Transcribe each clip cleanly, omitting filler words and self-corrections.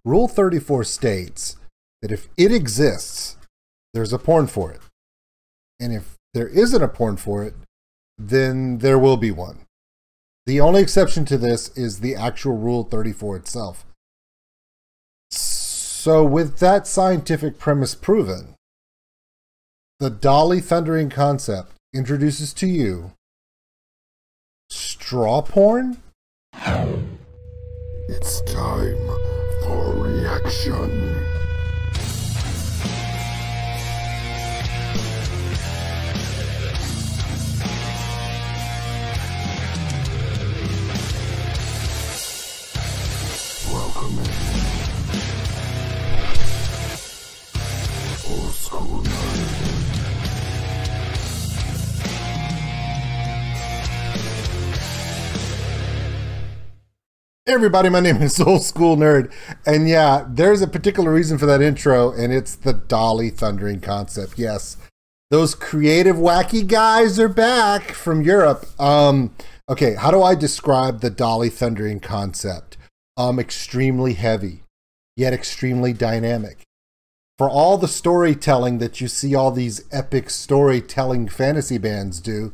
Rule 34 states that if it exists, there's a porn for it. And if there isn't a porn for it, then there will be one. The only exception to this is the actual Rule 34 itself. So with that scientific premise proven, the Dali thundering concept introduces to you straw porn? It's time for reaction. Welcome in. Old School Nerd. Hey everybody, my name is Old School Nerd, and yeah, there's a particular reason for that intro, and it's the Dali thundering concept. Yes, those creative wacky guys are back from Europe. Okay, how do I describe the Dali thundering concept? Extremely heavy, yet extremely dynamic. For all the storytelling that you see all these epic storytelling fantasy bands do,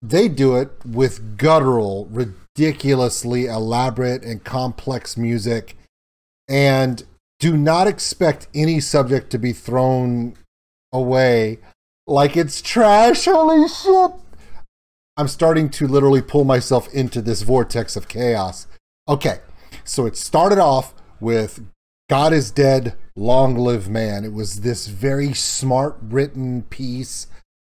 they do it with guttural, ridiculously elaborate and complex music, and do not expect any subject to be thrown away like it's trash. Holy shit! I'm starting to literally pull myself into this vortex of chaos. Okay, so it started off with God is Dead, Long Live Man. It was this very smart written piece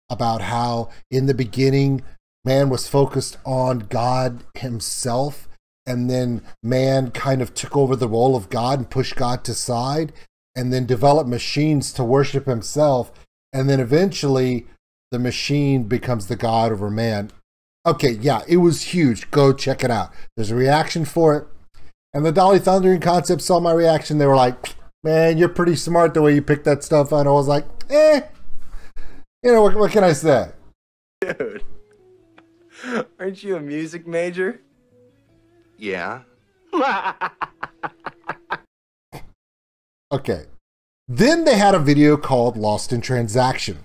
about how in the beginning man was focused on God himself, and then man kind of took over the role of God and pushed God to side, and then developed machines to worship himself, and then eventually the machine becomes the God over man. Okay, yeah, it was huge. Go check it out. There's a reaction for it. And the Dali Thundering Concept saw my reaction. They were like, man, you're pretty smart the way you picked that stuff out. And I was like, what can I say? Dude, aren't you a music major? Yeah. Okay. Then they had a video called Lost in Transaction.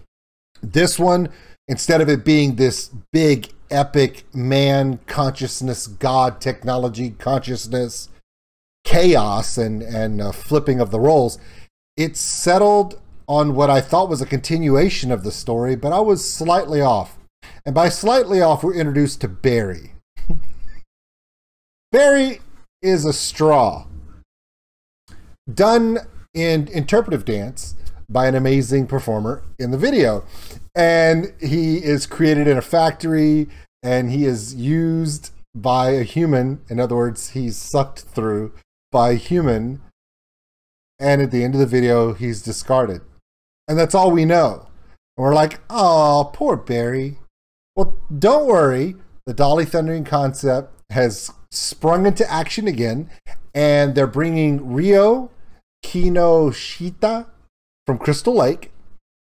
This one, instead of it being this big, epic man consciousness, God technology consciousness, chaos and flipping of the roles, it settled on what I thought was a continuation of the story, but I was slightly off. And by slightly off, we're introduced to Barry. Barry is a straw done in interpretive dance by an amazing performer in the video. And he is created in a factory, and he is used by a human. In other words, he's sucked through by a human. And at the end of the video, he's discarded. And that's all we know. And we're like, oh, poor Barry. Well, don't worry. The Dali Thundering Concept has sprung into action again, and they're bringing Rio Kinoshita from Crystal Lake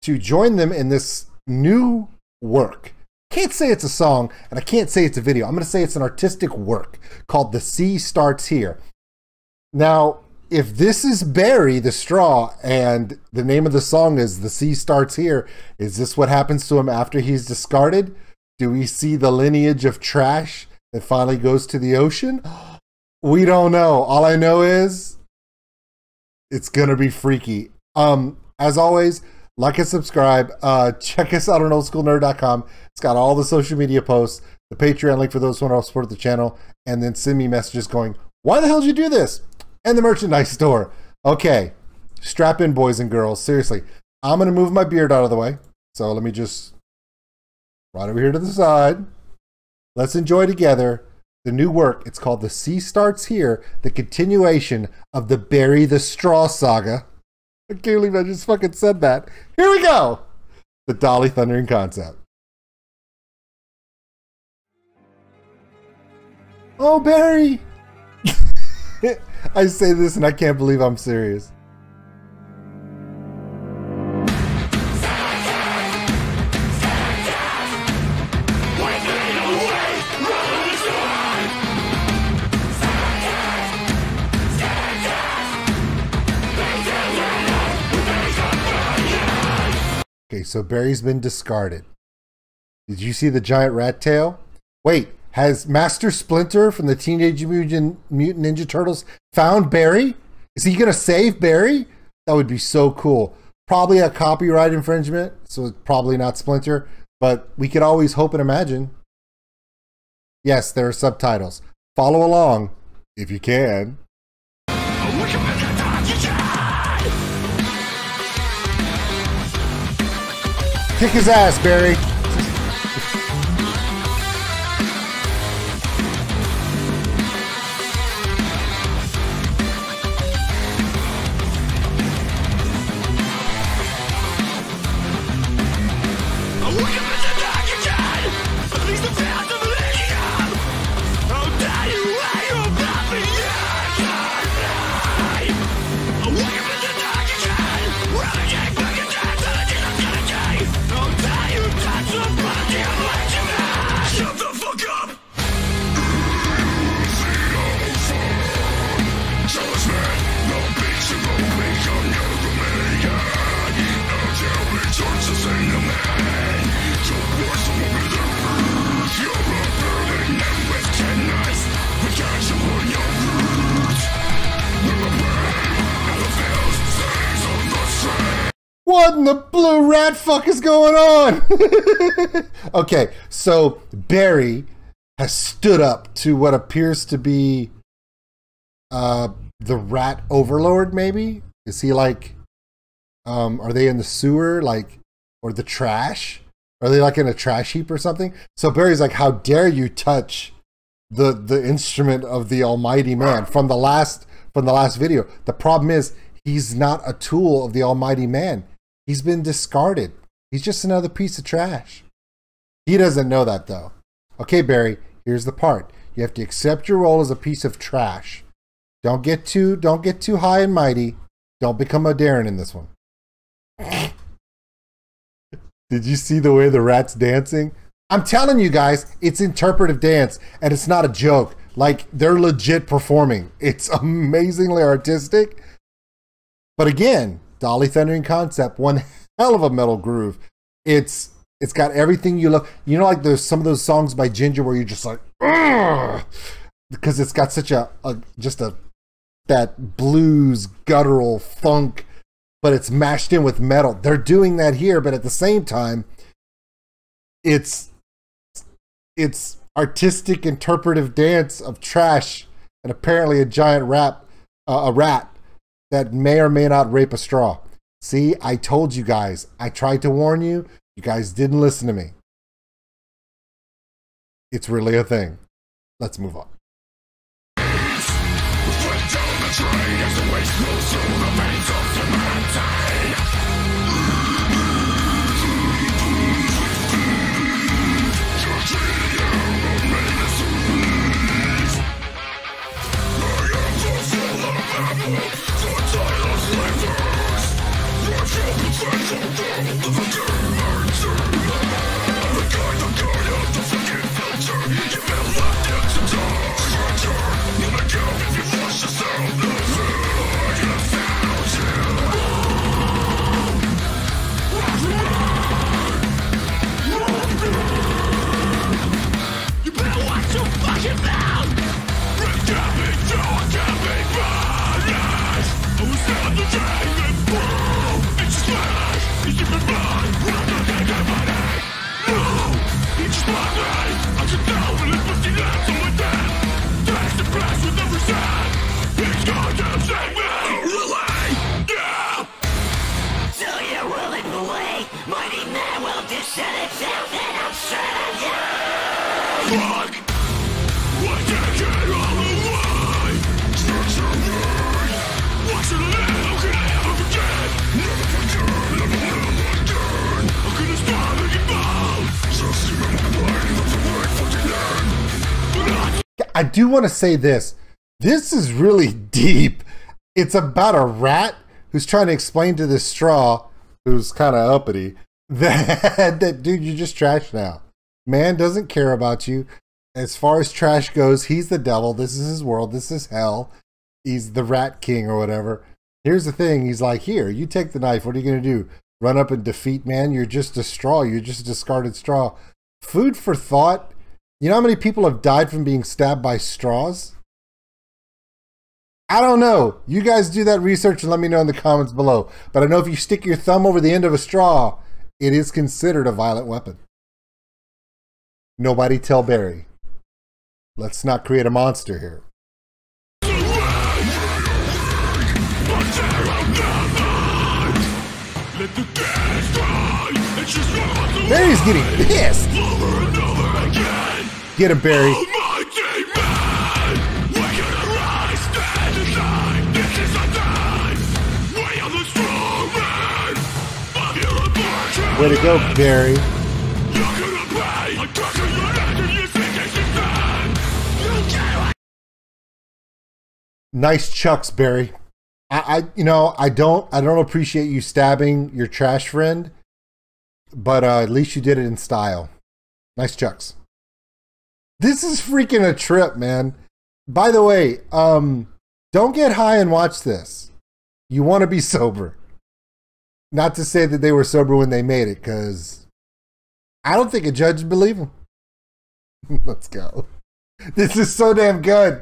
to join them in this new work. Can't say it's a song, and I can't say it's a video. I'm going to say it's an artistic work called The Sea Starts Here. Now, if this is Barry the straw and the name of the song is The Sea Starts Here, is this what happens to him after he's discarded? Do we see the lineage of trash that finally goes to the ocean? We don't know. All I know is it's going to be freaky. As always, like and subscribe. Check us out on OldSkuleNerd.com. It's got all the social media posts, the Patreon link for those who want to help support the channel, and then send me messages going, why the hell did you do this? And the merchandise store. Okay, strap in, boys and girls. Seriously, I'm going to move my beard out of the way. So let me just right over here to the side. Let's enjoy together the new work. It's called The Sea Starts Here, the continuation of the Barry the Straw saga. I can't believe I just fucking said that. Here we go. The Dali Thundering Concept. Oh, Barry. I say this and I can't believe I'm serious. So Barry's been discarded. Did you see the giant rat tail? Wait, has Master Splinter from the Teenage Mutant Ninja Turtles found Barry? Is he going to save Barry? That would be so cool. Probably a copyright infringement, so it's probably not Splinter, but we could always hope and imagine. Yes, there are subtitles. Follow along if you can. Kick his ass, Barry. What in the blue rat fuck is going on? Okay, so Barry has stood up to what appears to be the rat overlord, maybe? Is he like, are they in the sewer, like, or the trash? Are they like in a trash heap or something? So Barry's like, how dare you touch the instrument of the Almighty Man from the last video. The problem is he's not a tool of the Almighty Man. He's been discarded. He's just another piece of trash. He doesn't know that though. Okay, Barry, here's the part. You have to accept your role as a piece of trash. Don't get too high and mighty. Don't become a Darren in this one. Did you see the way the rat's dancing? I'm telling you guys, it's interpretive dance and it's not a joke. Like, they're legit performing. It's amazingly artistic. But again, Dali Thundering Concept, one hell of a metal groove. It's got everything you love. You know, like there's some of those songs by Ginger where you're just like, ugh, because it's got such that blues guttural funk, but it's mashed in with metal. They're doing that here, but at the same time, it's artistic interpretive dance of trash and apparently a giant rat that may or may not rape a straw. See, I told you guys. I tried to warn you. You guys didn't listen to me. It's really a thing. Let's move on. I do want to say this. This is really deep. It's about a rat who's trying to explain to this straw, who's kind of uppity, that dude, you're just trash now. Man doesn't care about you. As far as trash goes, he's the devil. This is his world. This is hell. He's the rat king or whatever. Here's the thing. He's like, here, you take the knife. What are you going to do? run up and defeat man. You're just a straw. You're just a discarded straw. Food for thought. You know how many people have died from being stabbed by straws? I don't know. You guys do that research and let me know in the comments below. But I know if you stick your thumb over the end of a straw, it is considered a violent weapon. Nobody tell Barry. Let's not create a monster here. Barry's getting pissed. Get him, Barry. Way to go, Barry. Nice chucks, Barry. I don't appreciate you stabbing your trash friend, but at least you did it in style. Nice chucks. This is freaking a trip, man. By the way, don't get high and watch this. You want to be sober. Not to say that they were sober when they made it, because I don't think a judge would believe them. Let's go. This is so damn good.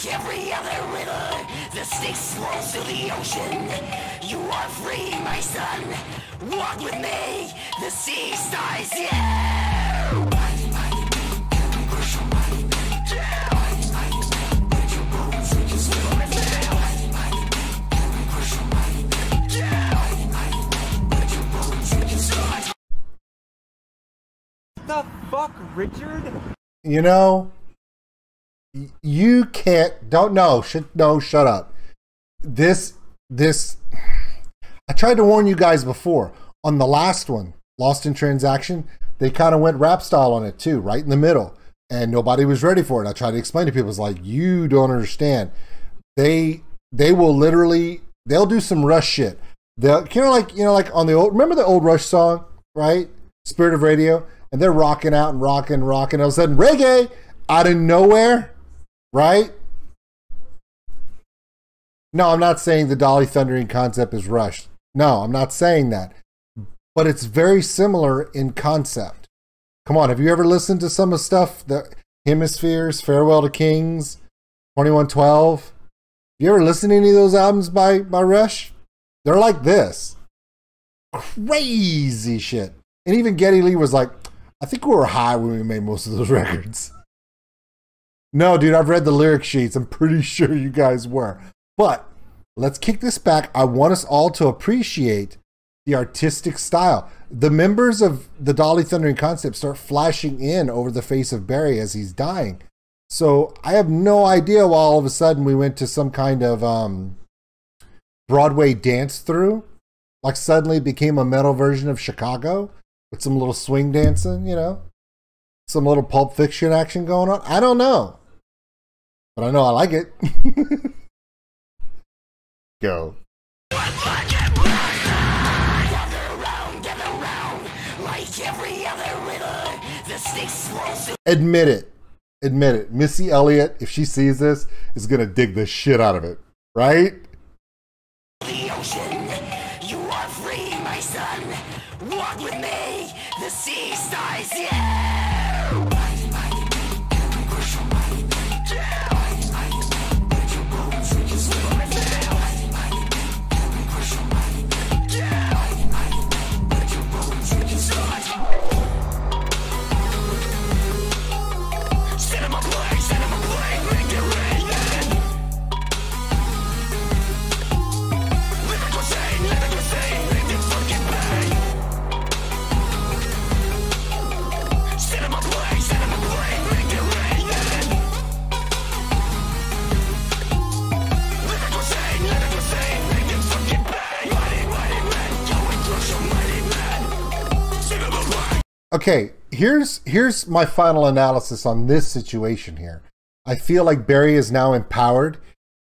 Every other river, the Styx rolls through the ocean. You are free, my son. Walk with me. The sea sighs you. The fuck, Richard? You know, you can't, don't know, shut up. This, I tried to warn you guys before. On the last one, Lost in Transaction, they kind of went rap style on it too, right in the middle. And nobody was ready for it. I tried to explain to people, it's like, you don't understand. They will literally, they'll do some Rush shit. They'll, like on the old, remember the old Rush song, right? Spirit of Radio? And they're rocking out and rocking. All of a sudden, reggae out of nowhere. Right? No, I'm not saying the Dali thundering concept is Rush. No, I'm not saying that. But it's very similar in concept. Come on, have you ever listened to some of the stuff? The Hemispheres, Farewell to Kings, 2112? You ever listen to any of those albums by Rush? They're like this. Crazy shit. And even Geddy Lee was like, I think we were high when we made most of those records. No, dude, I've read the lyric sheets. I'm pretty sure you guys were. But let's kick this back. I want us all to appreciate the artistic style. The members of the Dali Thundering Concept start flashing in over the face of Barry as he's dying. So I have no idea why all of a sudden we went to some kind of Broadway dance through. Like suddenly it became a metal version of Chicago with some little swing dancing, you know. Some little Pulp Fiction action going on. I don't know. But I know I like it. Go. Admit it. Admit it. Missy Elliott, if she sees this, is going to dig the shit out of it. Right? The ocean. You are free, my son. Walk with me. The sea sighs you. Okay, here's my final analysis on this situation here. I feel like Barry is now empowered.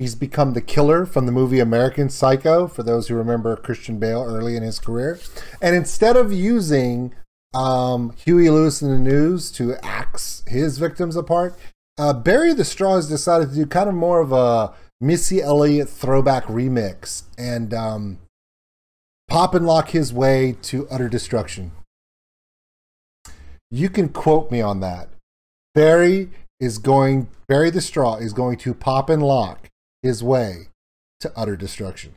He's become the killer from the movie American Psycho, for those who remember Christian Bale early in his career. And instead of using Huey Lewis in the News to axe his victims apart, Barry the Straw has decided to do kind of more of a Missy Elliott throwback remix and pop and lock his way to utter destruction. You can quote me on that. Barry the Straw is going to pop and lock his way to utter destruction.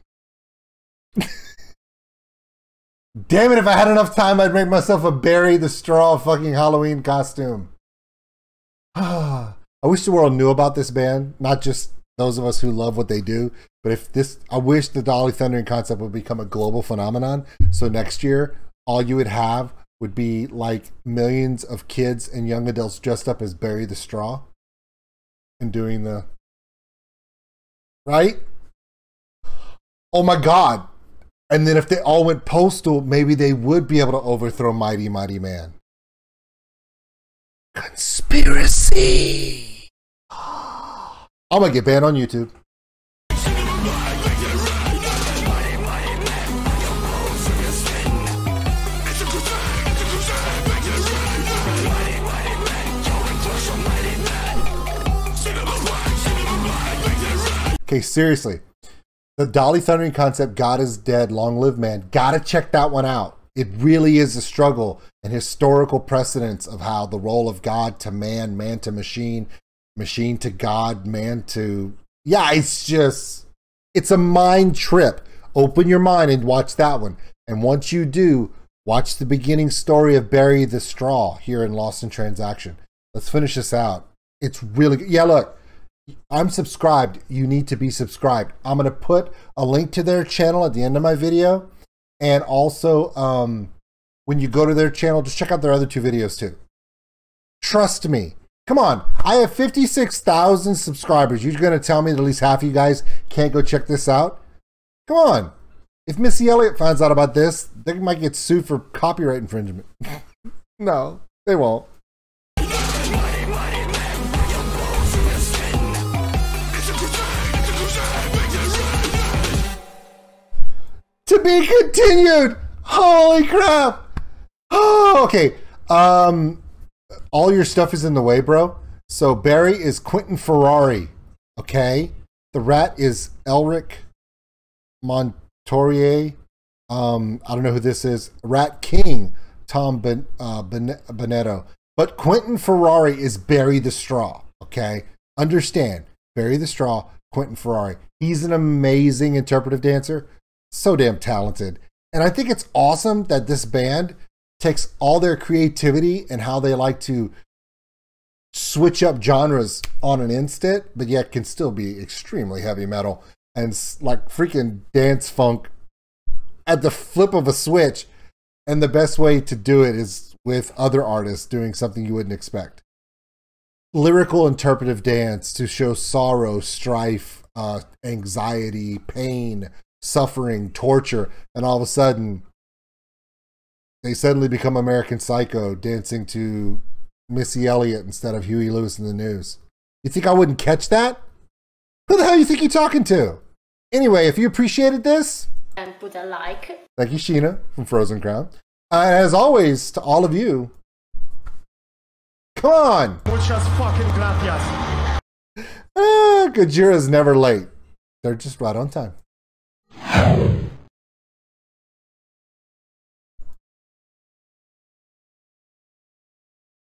Damn it, if I had enough time, I'd make myself a Barry the Straw fucking Halloween costume. I wish the world knew about this band, not just those of us who love what they do, but I wish the Dali Thundering concept would become a global phenomenon. So next year, all you would have would be like millions of kids and young adults dressed up as Barry the Straw and doing the... Right? Oh my God. And then if they all went postal, maybe they would be able to overthrow Mighty Mighty Man. Conspiracy. I'm going to get banned on YouTube. Okay, seriously. The Dali Thundering concept, God is Dead, Long Live Man. Gotta check that one out. It really is a struggle and historical precedence of how the role of God to man, man to machine, machine to God, man to... Yeah, it's a mind trip. Open your mind and watch that one. And once you do, watch the beginning story of Barry the Straw here in Lost in Transaction. Let's finish this out. It's really good. Yeah, look. I'm subscribed. You need to be subscribed. I'm going to put a link to their channel at the end of my video. And also, when you go to their channel, just check out their other 2 videos too. Trust me. Come on. I have 56,000 subscribers. You're going to tell me that at least half of you guys can't go check this out? Come on. If Missy Elliott finds out about this, they might get sued for copyright infringement. No, they won't. To be continued. Holy crap. Oh, okay. All your stuff is in the way, bro. So Barry is Quentin Ferrari. Okay. The rat is Elric Montourier. I don't know who this is. Rat King, Tom Bonetto. But Quentin Ferrari is Barry the Straw. Okay. Understand. Barry the Straw, Quentin Ferrari. He's an amazing interpretive dancer. So damn talented. And I think it's awesome that this band takes all their creativity and how they like to switch up genres on an instant, but yet can still be extremely heavy metal and like freaking dance funk at the flip of a switch. And the best way to do it is with other artists doing something you wouldn't expect. Lyrical interpretive dance to show sorrow, strife, anxiety, pain, suffering, torture, and all of a sudden they suddenly become American Psycho dancing to Missy Elliott instead of Huey Lewis in the News. You think I wouldn't catch that? Who the hell you think you're talking to? Anyway, if you appreciated this, and put a like. Thank you, Sheena from Frozen Crown. And as always, to all of you, come on! Muchas fucking gracias. Gojira's never late. They're just right on time.